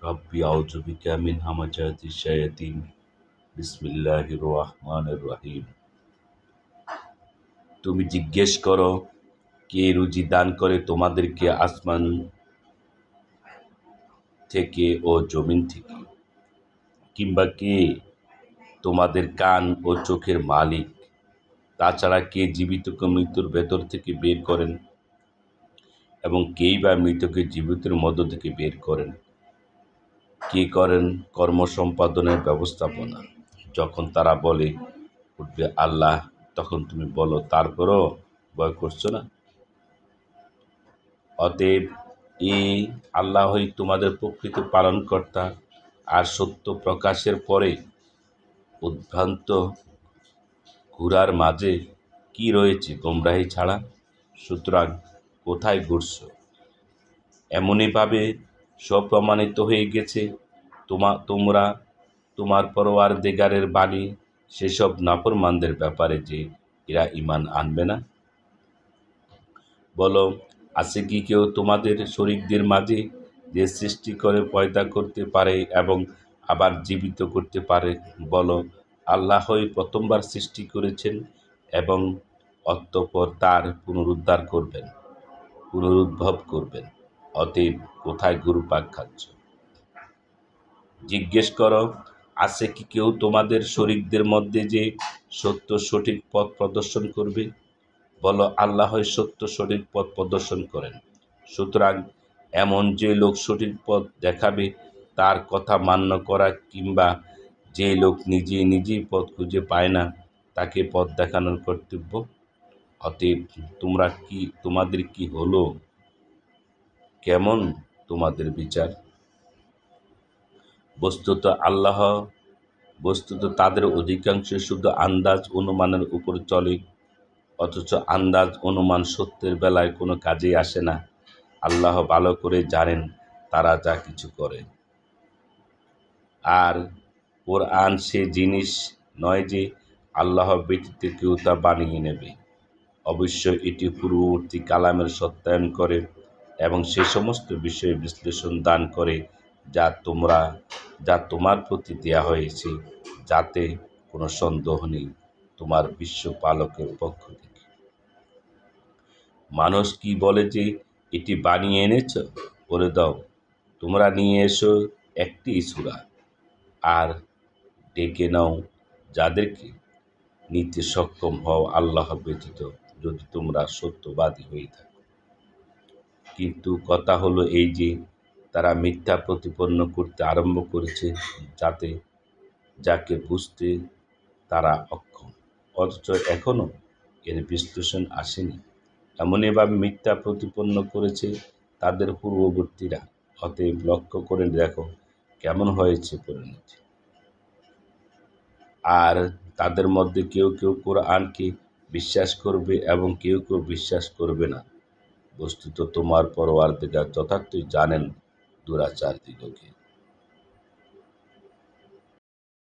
রব্বি আউযু বিকা মিন হামাযাতিশ শায়াতিন বিসমিল্লাহির রহমানির রহিম। তুমি জিজ্ঞেস করো, কে রুজি দান করে তোমাদেরকে আসমান থেকে ও জমিন থেকে, কিংবা কে তোমাদের কান ও চোখের মালিক? তাছাড়া কে জীবিতকে মৃত্যুর ভেতর থেকে বের করেন এবং কেই বা মৃতকে জীবিতের মধ্য থেকে বের করেন? কে করেন কর্ম সম্পাদনের ব্যবস্থাপনা? যখন তারা বলে উঠবে আল্লাহ, তখন তুমি বলো তারপরও ভয় করছো না? অতএব এই আল্লাহই তোমাদের প্রকৃত পালনকর্তা, আর সত্য প্রকাশের পরে উদ্ভ্রান্ত ঘোরার মাঝে কি রয়েছে গোমরাহি ছাড়া? সুতরাং কোথায় ঘুরছো? এমনইভাবে স্বপ্রমাণিত হয়ে গেছে তোমরা তোমার পরওয়ারদিগারের বাণী সেসব নাফরমানদের ব্যাপারে যে এরা ঈমান আনবে না। বলো, আছে কি কেউ তোমাদের শরীকদের মাঝে যে সৃষ্টি করে পয়দা করতে পারে এবং আবার জীবিত করতে পারে? বলো, আল্লাহই প্রথমবার সৃষ্টি করেছেন এবং অতঃপর তার পুনরুদ্ভব করবেন। অতএব কোথায় ঘুরপাক খাচ্ছ? জিজ্ঞেস করো, আছে কি কেউ তোমাদের শরীকদের মধ্যে যে সত্য সঠিক পথ প্রদর্শন করবে? বলো, আল্লাহই সত্য সঠিক পথ প্রদর্শন করেন। সুতরাং এমন যে লোক সঠিক পথ দেখাবে তার কথা মান্য করা, কিংবা যে লোক নিজেই পথ খুঁজে পায় না তাকে পথ দেখানোর কর্তব্য। অতএব তোমাদের কি হলো? কেমন তোমাদের বিচার? বস্তুত তাদের অধিকাংশ শুধু আন্দাজ অনুমানের উপর চলে, অথচ আন্দাজ অনুমান সত্যের বেলায় কোনো কাজেই আসে না। আল্লাহ ভালো করে জানেন তারা যা কিছু করে। আর কোরআন সে জিনিস নয় যে আল্লাহ ব্যতীত কেউ তা বানিয়ে নেবে। অবশ্যই এটি পূর্ববর্তী কালামের সত্যায়ন করে এবং সে সমস্ত বিষয়ে বিশ্লেষণ দান করে যা তোমার প্রতি দেয়া হয়েছে, যাতে কোনো সন্দেহ নেই তোমার বিশ্বপালকের পক্ষ থেকে। মানুষ কি বলে যে এটি বানিয়ে এনেছ? বলে দাও, তোমরা নিয়ে এসো একটি সূরা আর ডেকে নাও যাদেরকে নিতে সক্ষম হও আল্লাহ ব্যতীত, যদি তোমরা সত্যবাদী হয়ে থাকো। কিন্তু কথা হলো এই যে তারা মিথ্যা প্রতিপন্ন করতে আরম্ভ করেছে, যাকে বুঝতে তারা অক্ষম, অথচ এখনও এর বিশ্লেষণ আসেনি। এমনইভাবে মিথ্যা প্রতিপন্ন করেছে তাদের পূর্ববর্তীরা। অতএব লক্ষ্য করে দেখো কেমন হয়েছে পরিণতি। আর তাদের মধ্যে কেউ কেউ কোরআনকে বিশ্বাস করবে এবং কেউ কেউ বিশ্বাস করবে না। বস্তুত তোমার পরওয়ারদিগার যথার্থই জানেন দুরাচারদিগকে।